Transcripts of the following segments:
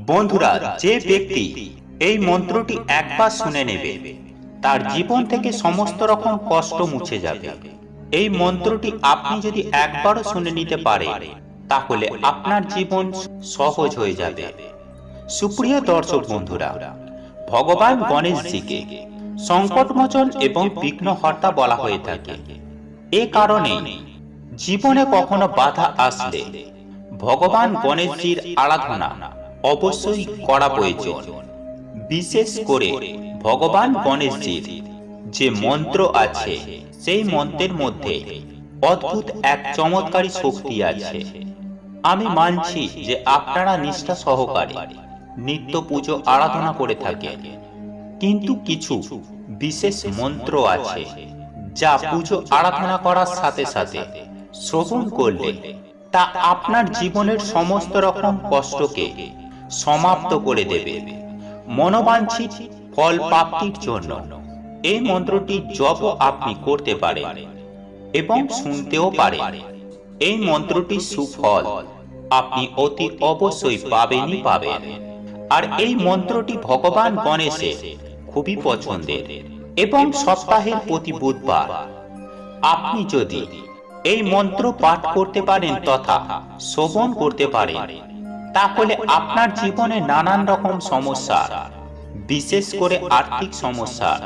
বন্ধুরা, যে ব্যক্তি এই মন্ত্রটি একবার শুনে নেবে তার জীবন থেকে সমস্ত রকম কষ্ট মুছে যাবে। এই মন্ত্রটি আপনি যদি একবারও শুনে নিতে পারেন তাহলে আপনার জীবন সহজ হয়ে যাবে। সুপ্রিয় দর্শক বন্ধুরা, ভগবান গণেশজিকে সংকটমোচন এবং বিঘ্নহর্তা বলা হয়ে থাকে। এ কারণে জীবনে কখনো বাধা আসলে ভগবান গণেশজির আরাধনা অবশ্যই করা প্রয়োজন। বিশেষ করে ভগবান গণেশজির যে মন্ত্র আছে সেই মন্ত্রের মধ্যে অদ্ভুত এক চমৎকারী শক্তি আছে। আমি মানছি যে আপনারা নিষ্ঠা সহকারে নিত্য পুজো আরাধনা করে থাকেন, কিন্তু কিছু বিশেষ মন্ত্র আছে যা পুজো আরাধনা করার সাথে সাথে শ্রবণ করলে তা আপনার জীবনের সমস্ত রকম কষ্টকে সমাপ্ত করে দেবে। মনোবাঞ্ছিত ফল প্রাপ্তির জন্য এই মন্ত্রটি জপ আপনি করতে পারেন এবং শুনতেও পারেন। এই মন্ত্রটি সুফল আপনি অতি অবশ্যই পাবেনই পাবেন। আর এই মন্ত্রটি ভগবান গণেশের খুবই পছন্দের এবং সপ্তাহের প্রতি বুধবার আপনি যদি এই মন্ত্র পাঠ করতে পারেন তথা শ্রবণ করতে পারেন তাহলে আপনার জীবনে নানান রকম সমস্যা, বিশেষ করে আর্থিক সমস্যার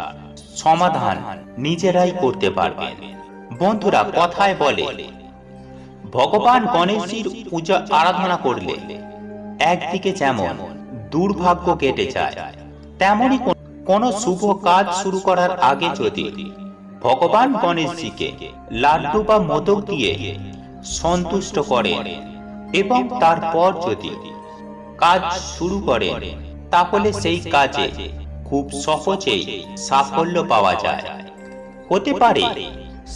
সমাধান নিজেরাই করতে পারবেন। বন্ধুরা, কথায় বলে ভগবান গণেশজির পূজা আরাধনা করলে একদিকে যেমন দুর্ভাগ্য কেটে যায়, তেমনি কোনো শুভ কাজ শুরু করার আগে যদি ভগবান গণেশজিকে লাড্ডু বা মোদক দিয়ে সন্তুষ্ট করেন এবং তারপর যদি কাজ শুরু করেন তাহলে সেই কাজে খুব সহজেই সাফল্য পাওয়া যায়। হতে পারে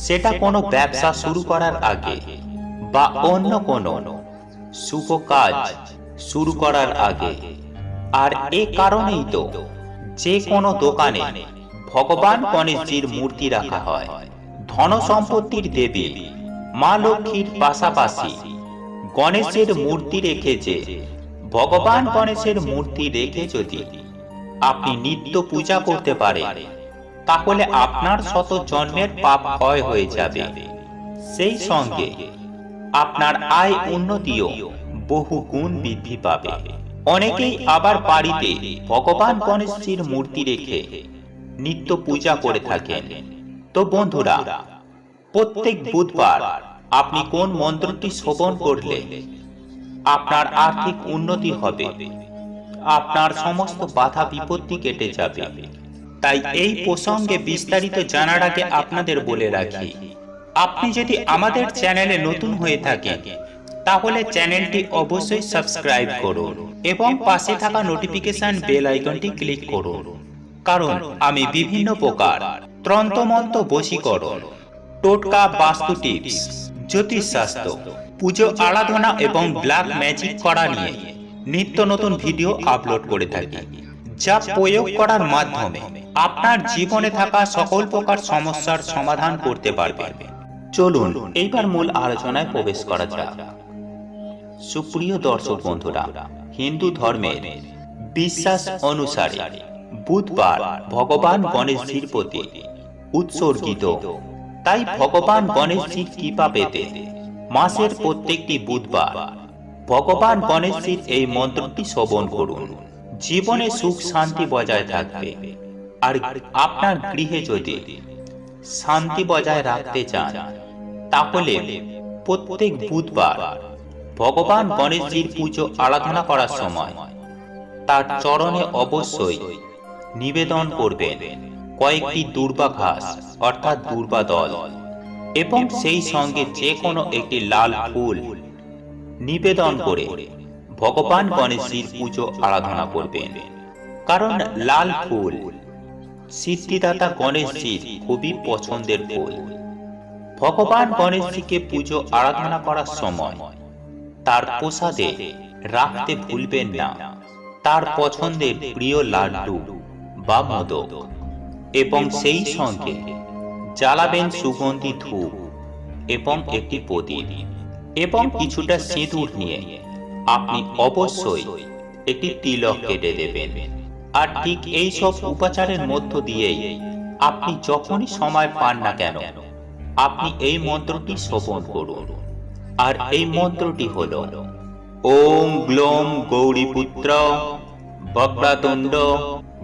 সেটা কোনো ব্যবসা শুরু করার আগে বা অন্য কোনো শুভ কাজ শুরু করার আগে। আর এ কারণেই তো যে কোনো দোকানে ভগবান গণেশজির মূর্তি রাখা হয়। ধন সম্পত্তির দেবী মা লক্ষ্মীর পাশাপাশি গণেশের মূর্তি রেখে ভগবান গণেশের মূর্তি রেখে যদি আপনি নিত্য পূজা করতে পারেন তাহলে আপনার শত জন্মের পাপ ক্ষয় হয়ে যাবে। সেই সঙ্গে আপনার আয় উন্নতিও বহু গুণ বৃদ্ধি পাবে। অনেকেই আবার বাড়িতে ভগবান গণেশজির মূর্তি রেখে নিত্য পূজা করে থাকেন। তো বন্ধুরা, প্রত্যেক বুধবার আপনি কোন মন্ত্রটি শ্রবণ করলে আপনার আর্থিক উন্নতি হবে, আপনার সমস্ত বাধা বিপত্তি কেটে যাবে, তাই এই প্রসঙ্গে বিস্তারিত জানার আগে আপনাদের বলে রাখি, আপনি যদি আমাদের চ্যানেলে নতুন হয়ে থাকেন তাহলে চ্যানেলটি অবশ্যই সাবস্ক্রাইব করুন এবং পাশে থাকা নোটিফিকেশন বেল আইকনটি ক্লিক করুন, কারণ আমি বিভিন্ন প্রকার তন্ত্রমন্ত্র, বশীকরণ, টোটকা, বাস্তু টিপস, জ্যোতিষশাস্ত্র, পুজো আরাধনা এবং ব্ল্যাক ম্যাজিক করা নিয়ে নিত্য নতুন ভিডিও আপলোড করে থাকি, যা প্রয়োগ করার মাধ্যমে আপনার জীবনে থাকা সকল প্রকার সমস্যার সমাধান করতে পারবেন। চলুন এইবার মূল আলোচনায় প্রবেশ করা যাক। সুপ্রিয় দর্শক বন্ধুরা, হিন্দু ধর্মের বিশ্বাস অনুসারে বুধবার ভগবান গণেশজির প্রতি উৎসর্গিত। তাই ভগবান গণেশজির কৃপা পেতে মাসের প্রত্যেকটি বুধবার ভগবান গণেশজির এই মন্ত্রটি শ্রবণ করুন। জীবনে সুখ শান্তি বজায় থাকবে। আর আপনার গৃহে যদি শান্তি বজায় রাখতে চান তাহলে প্রত্যেক বুধবার ভগবান গণেশজির পুজো আরাধনা করার সময় তার চরণে অবশ্যই নিবেদন করবেন কয়েকটি দুর্বা ঘাস অর্থাৎ দুর্বা দল, এবং সেই সঙ্গে যে কোনো একটি লাল ফুল নিবেদন করে ভগবান গণেশজির পুজো আরাধনা করবেন। কারণ লাল ফুল সিদ্ধিদাতা গণেশজির খুবই পছন্দের ফুল। ভগবান গণেশজিকে পুজো আরাধনা করার সময় তার প্রসাদে রাখতে ভুলবেন না তার পছন্দের প্রিয় লাড্ডু বা মোদক, এবং সেই সঙ্গে জ্বালাবেন সুগন্ধি ধূপ এবং একটি প্রদীপ এবং কিছুটা সিঁদুর নিয়ে আপনি অবশ্যই একটি তিলক কেটে দেবেন। আর ঠিক এই সব উপাচারের মধ্য দিয়েই আপনি যখনই সময় পান না কেন আপনি এই মন্ত্রটি শ্রবণ করুন। আর এই মন্ত্রটি হল ওম গ্লোম গৌরীপুত্র বক্রতুণ্ড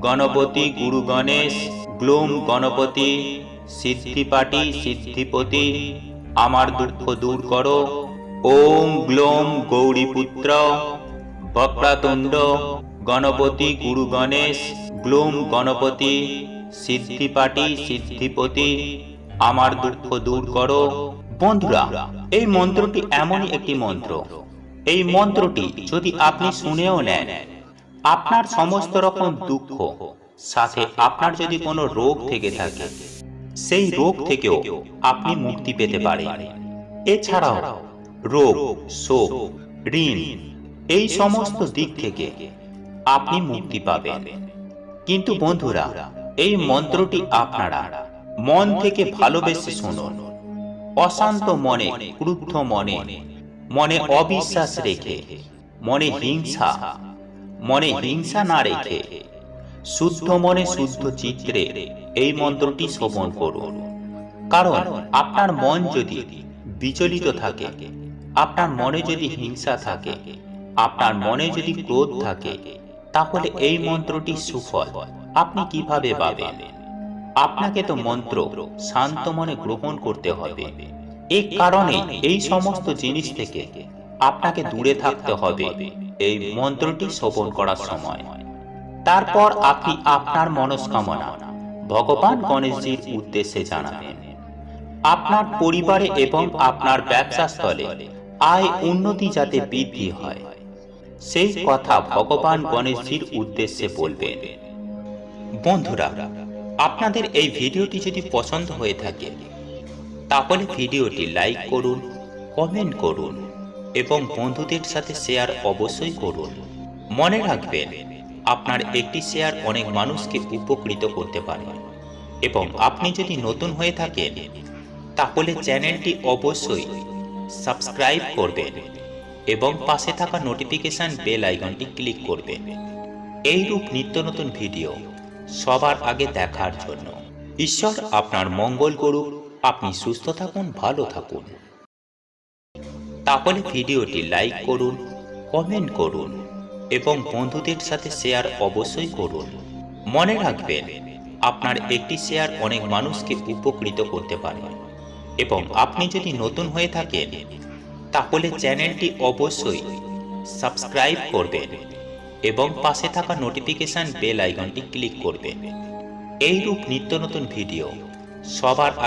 গণপতি গুরু গণেশ গ্লোম গণপতি সিদ্ধিপাটি সিদ্ধিপতি আমার দুঃখ দূর করো। ওম গ্লোম গৌরীপুত্র বক্রতুণ্ড গণপতি গুরু গণেশ গ্লোম গণপতি সিদ্ধিপাটি সিদ্ধিপতি আমার দুঃখ দূর করো। বন্ধুরা, এই মন্ত্রটি এমনই একটি মন্ত্র, এই মন্ত্রটি যদি আপনি শুনেও নেন আপনার সমস্ত রকম দুঃখ, সাথে আপনার যদি কোনো রোগ থেকে থাকে সেই রোগ থেকেও আপনি মুক্তি পেতে পারেন। এছাড়াও রোগ, শোক, ঋণ এই সমস্ত দিক থেকে আপনি মুক্তি পাবেন। কিন্তু বন্ধুরা, এই মন্ত্রটি আপনারা মন থেকে ভালোবেসে শুনুন। অশান্ত মনে, ক্রুদ্ধ মনে, মনে অবিশ্বাস রেখে, মনে হিংসা না রেখে শুদ্ধ মনে শুদ্ধ চিত্রে এই মন্ত্রটি শ্রবণ করুন। কারণ আপনার মন যদি বিচলিত থাকে, আপনার মনে যদি হিংসা থাকে, আপনার মনে যদি ক্রোধ থাকে, তাহলে এই মন্ত্রটি সুফল আপনি কিভাবে পাবেন? আপনাকে তো মন্ত্র শান্ত মনে গ্রহণ করতে হবে। এই কারণে এই সমস্ত জিনিস থেকে আপনাকে দূরে থাকতে হবে এই মন্ত্রটি শ্রবণ করার সময়। তারপর আপনি আপনার মনস্কামনা ভগবান গণেশজির উদ্দেশ্যে জানাবেন। আপনার পরিবারে এবং আপনার ব্যবসা স্থলে আয় উন্নতি যাতে বৃদ্ধি হয় সেই কথা ভগবান গণেশজির উদ্দেশ্যে বলবেন। বন্ধুরা, আপনাদের এই ভিডিওটি যদি পছন্দ হয়ে থাকে তাহলে ভিডিওটি লাইক করুন, কমেন্ট করুন এবং বন্ধুদের সাথে শেয়ার অবশ্যই করুন। মনে রাখবেন, আপনার একটি শেয়ার অনেক মানুষকে উপকৃত করতে পারে। এবং আপনি যদি নতুন হয়ে থাকেন তাহলে চ্যানেলটি অবশ্যই সাবস্ক্রাইব করবেন এবং পাশে থাকা নোটিফিকেশন বেল আইকনটি ক্লিক করবেন এইরূপ নিত্য নতুন ভিডিও সবার আগে দেখার জন্য। ঈশ্বর আপনার মঙ্গল করুক, আপনি সুস্থ থাকুন, ভালো থাকুন। তাহলে ভিডিওটি লাইক করুন, কমেন্ট করুন এবং বন্ধুদের সাথে শেয়ার অবশ্যই করুন। মনে রাখবেন, আপনার একটি শেয়ার অনেক মানুষকে উপকৃত করতে পারে। এবং আপনি যদি নতুন হয়ে থাকেন তাহলে চ্যানেলটি অবশ্যই সাবস্ক্রাইব করবেন এবং পাশে থাকা নোটিফিকেশন বেল আইকনটি ক্লিক করবেন এইরূপ নিত্য নতুন ভিডিও সবার আগে